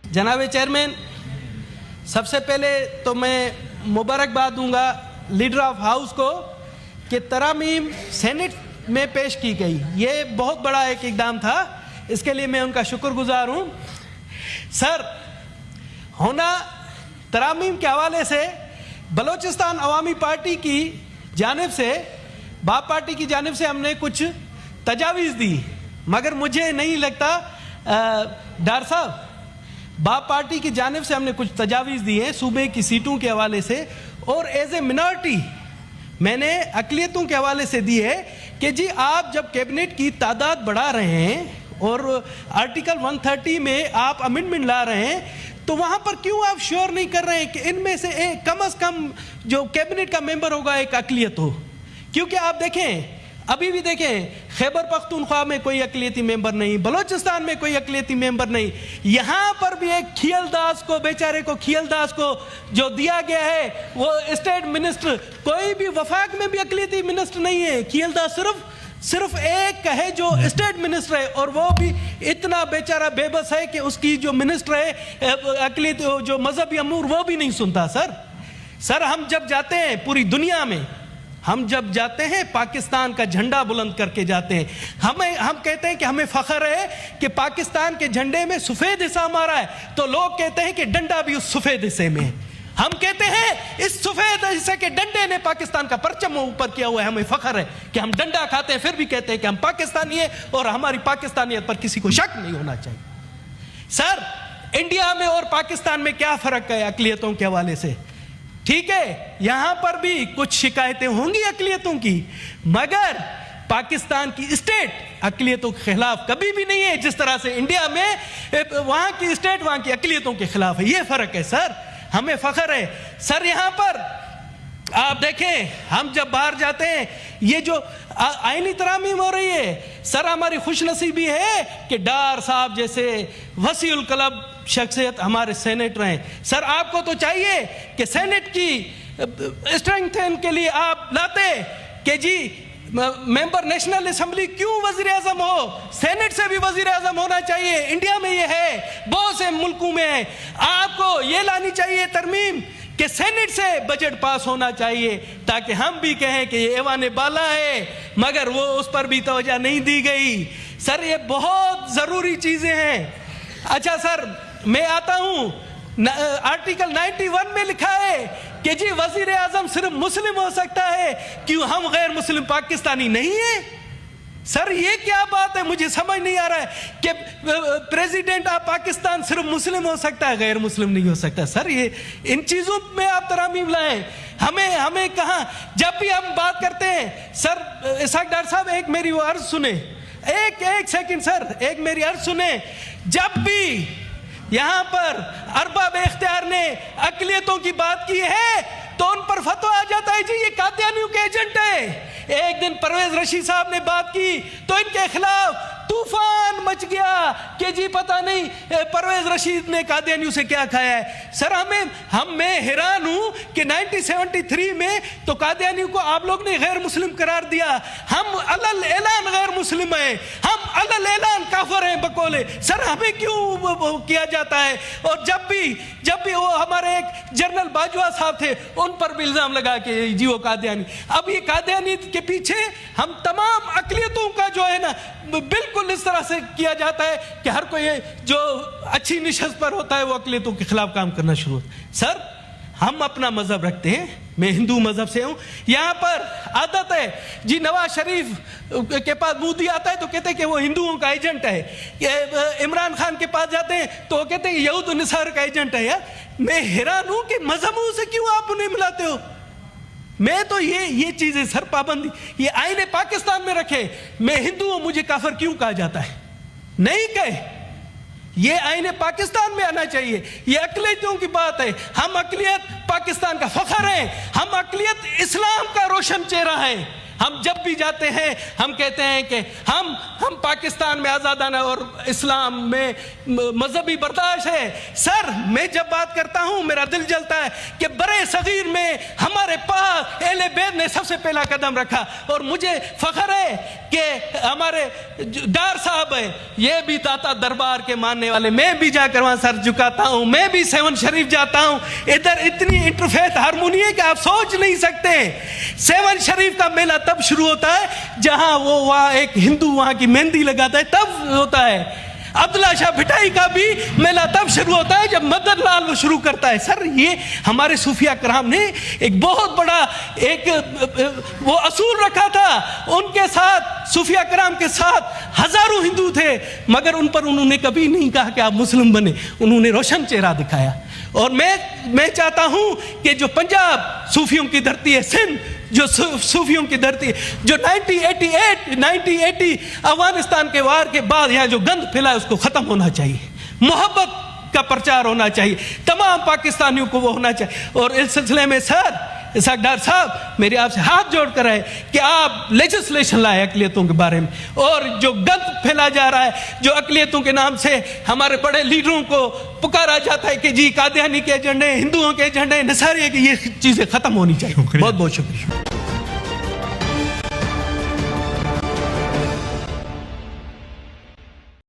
जनाब चेयरमैन, सबसे पहले तो मैं मुबारकबाद दूंगा लीडर ऑफ हाउस को कि तरामीम सेनेट में पेश की गई। ये बहुत बड़ा एक इकदाम था, इसके लिए मैं उनका शुक्रगुजार हूँ। सर, होना तरामीम के हवाले से बलोचिस्तान अवामी पार्टी की जानिब से, बाप पार्टी की जानिब से हमने कुछ तजावीज़ दी, मगर मुझे नहीं लगता डार साहब, बाप पार्टी की जानिब से हमने कुछ तजावीज़ दी है सूबे की सीटों के हवाले से, और एज ए मिनॉरिटी मैंने अक़लियतों के हवाले से दी है कि जी आप जब कैबिनेट की तादाद बढ़ा रहे हैं और आर्टिकल 130 में आप अमेंडमेंट ला रहे हैं, तो वहाँ पर क्यों आप श्योर नहीं कर रहे हैं कि इनमें से एक कम से कम जो कैबिनेट का मेंबर होगा एक अक़लियत हो? क्योंकि आप देखें, अभी भी देखें, खैबर पख्तूनख्वा में कोई अक़लियती मेंबर नहीं, बलोचिस्तान में कोई अक़लियती मेंबर नहीं, यहाँ पर भी एक खियलदास को, बेचारे को खियलदास को जो दिया गया है वो स्टेट मिनिस्टर, कोई भी वफाक में भी अक़लियती मिनिस्टर नहीं है। खियलदास सिर्फ एक है जो स्टेट मिनिस्टर है, और वो भी इतना बेचारा बेबस है कि उसकी जो मिनिस्टर है अक़लियत जो मजहबी अमूर वो भी नहीं सुनता। सर हम जब जाते हैं पूरी दुनिया में, हम जब जाते हैं पाकिस्तान का झंडा बुलंद करके जाते हैं, हम कहते हैं कि हमें फ़ख्र है कि पाकिस्तान के झंडे में सफ़ेद हिस्सा हमारा है, तो लोग कहते हैं कि डंडा भी उस सफ़ेद हिस्से में है। हम कहते हैं इस सफ़ेद हिस्से के डंडे ने पाकिस्तान का परचम ऊपर किया हुआ है, हमें फ़ख्र है कि हम डंडा खाते हैं, फिर भी कहते हैं कि हम पाकिस्तानी हैं और हमारी पाकिस्तानियत पर किसी को शक नहीं होना चाहिए। सर, इंडिया में और पाकिस्तान में क्या फ़र्क है अक़लियतों के हवाले से? ठीक है, यहां पर भी कुछ शिकायतें होंगी अक़लियतों की, मगर पाकिस्तान की स्टेट अक़लियतों के खिलाफ कभी भी नहीं है जिस तरह से इंडिया में वहां की स्टेट वहां की अक़लियतों के खिलाफ है। ये फर्क है सर, हमें फख्र है। सर, यहां पर आप देखें, हम जब बाहर जाते हैं, ये जो आईनी तरामीम हो रही है, सर हमारी खुशनसीबी है कि डार साहब जैसे वसीउल कलब शख्सियत हमारे सेनेटर हैं। सर, आपको तो चाहिए कि सेनेट की स्ट्रेंथन के लिए आप लाते कि जी मेंबर नेशनल असेंबली क्यों वजीर आजम हो, सेनेट से भी वजीर आजम होना चाहिए। इंडिया में ये है, बहुत से मुल्कों में है। आपको ये लानी चाहिए तरमीम कि सेनेट से बजट पास होना चाहिए, ताकि हम भी कहें कि ये ऐवान बाला है, मगर वो उस पर भी तवज्जो नहीं दी गई। सर, ये बहुत ज़रूरी चीज़ें हैं। अच्छा सर, मैं आता हूँ, आर्टिकल 91 में लिखा है कि जी वजीर आजम सिर्फ मुस्लिम हो सकता है, क्यों हम गैर मुस्लिम पाकिस्तानी नहीं है? सर, ये क्या बात है? मुझे समझ नहीं आ रहा है कि प्रेसिडेंट ऑफ पाकिस्तान सिर्फ मुस्लिम हो सकता है, गैर मुस्लिम नहीं हो सकता। सर, ये इन चीज़ों में आप तरामीम लाएं। हमें कहाँ, जब भी हम बात करते हैं, सर इसाक डार साहब एक मेरी वो अर्ज सुने, एक सेकंड सर, एक मेरी अर्ज सुने। जब भी यहाँ पर अरबाब इख्तियार ने अक़लियतों की बात की है तो उन पर फतवा आ जाता है जी ये कादियानियों के एजेंट है। एक दिन परवेज रशीद साहब ने बात की तो इनके खिलाफ तूफान मच गया कि जी पता नहीं परवेज रशीद ने कादियानियों से क्या खाया है। सर, मैं हैरान हूं कि 1973 में तो कादियानियों को आप लोग ने गैर मुस्लिम करार दिया, हम अलल ऐलान गैर मुस्लिम हैं, हम अलल ऐलान काफिर हैं बकौले। सर, हमें क्यों किया जाता है? और जब भी वो हमारे एक जनरल बाजवा साहब थे, उन पर भी इल्जाम लगा कि जी वो कादियानी। अब ये कादियानी के पीछे हम तमाम अक़लियतों का जो है ना, बिल्कुल इस तरह से किया जाता है कि हर कोई जो अच्छी निशस्त पर होता है वो अक़लियतों के खिलाफ काम करना शुरू होता है। सर, हम अपना मजहब रखते हैं, मैं हिंदू मजहब से हूं। यहाँ पर आदत है जी, नवाज शरीफ के पास मोदी आता है तो कहते हैं कि वो हिंदुओं का एजेंट है, इमरान खान के पास जाते हैं तो वो कहते हैं यहूद निसार का एजेंट है। यार, मैं हैरान हूं कि मजहबों से क्यों आप उन्हें मिलाते हो? मैं तो ये चीजें सर पाबंदी ये आईने पाकिस्तान में रखे, मैं हिंदू हूं मुझे काफिर क्यों कहा जाता है? नहीं कहे, ये आईने पाकिस्तान में आना चाहिए। ये अक़लियतों की बात है, हम अक़लियत पाकिस्तान का फ़ख्र है, हम अक़लियत इस्लाम का रोशन चेहरा है। हम जब भी जाते हैं हम कहते हैं कि हम पाकिस्तान में आज़ादाना और इस्लाम में मजहबी बर्दाश्त है। सर, मैं जब बात करता हूँ मेरा दिल जलता है कि बड़े सगीर में हमारे पास अहले बैत ने सबसे पहला कदम रखा, और मुझे फ़ख्र है कि कि हमारे डार साहब है, ये भी दाता दरबार के मानने वाले, मैं भी जाकर वहाँ सर झुकाता हूँ, मैं भी सेवन शरीफ जाता हूँ। इधर इतनी इंटरफेथ हारमोनी है कि आप सोच नहीं सकते। सेवन शरीफ का मेला तब शुरू होता है जहाँ वो वहाँ एक हिंदू वहाँ की मेहंदी लगाता है, तब होता है। अब्दुल्ला शाह भिटाई का भी मेला तब शुरू होता है जब मदन लाल वो शुरू करता है। सर ये हमारे सूफिया कराम ने एक बहुत बड़ा एक वो असूल रखा था। उनके साथ, सूफिया कराम के साथ हजारों हिंदू थे, मगर उन पर उन्होंने कभी नहीं कहा कि आप मुस्लिम बने। उन्होंने रोशन चेहरा दिखाया। और मैं चाहता हूं कि जो पंजाब सूफियों की धरती है, सिंध जो सूफियों की धरती, जो 1980 अफगानिस्तान के वार के बाद यहाँ जो गंद फैला है उसको ख़त्म होना चाहिए। मोहब्बत का प्रचार होना चाहिए, तमाम पाकिस्तानियों को वो होना चाहिए। और इस सिलसिले में सर डार साहब मेरे आपसे हाथ जोड़ कर है कि आप लेजिस्लेशन लाए अक़लियतों के बारे में। और जो गंद फैला जा रहा है, जो अक़लियतों के नाम से हमारे बड़े लीडरों को पुकारा जाता है कि जी कादियानी के एजेंडे, हिंदुओं के एजेंडे, नसारे की, ये चीज़ें ख़त्म होनी चाहिए। बहुत बहुत शुक्रिया।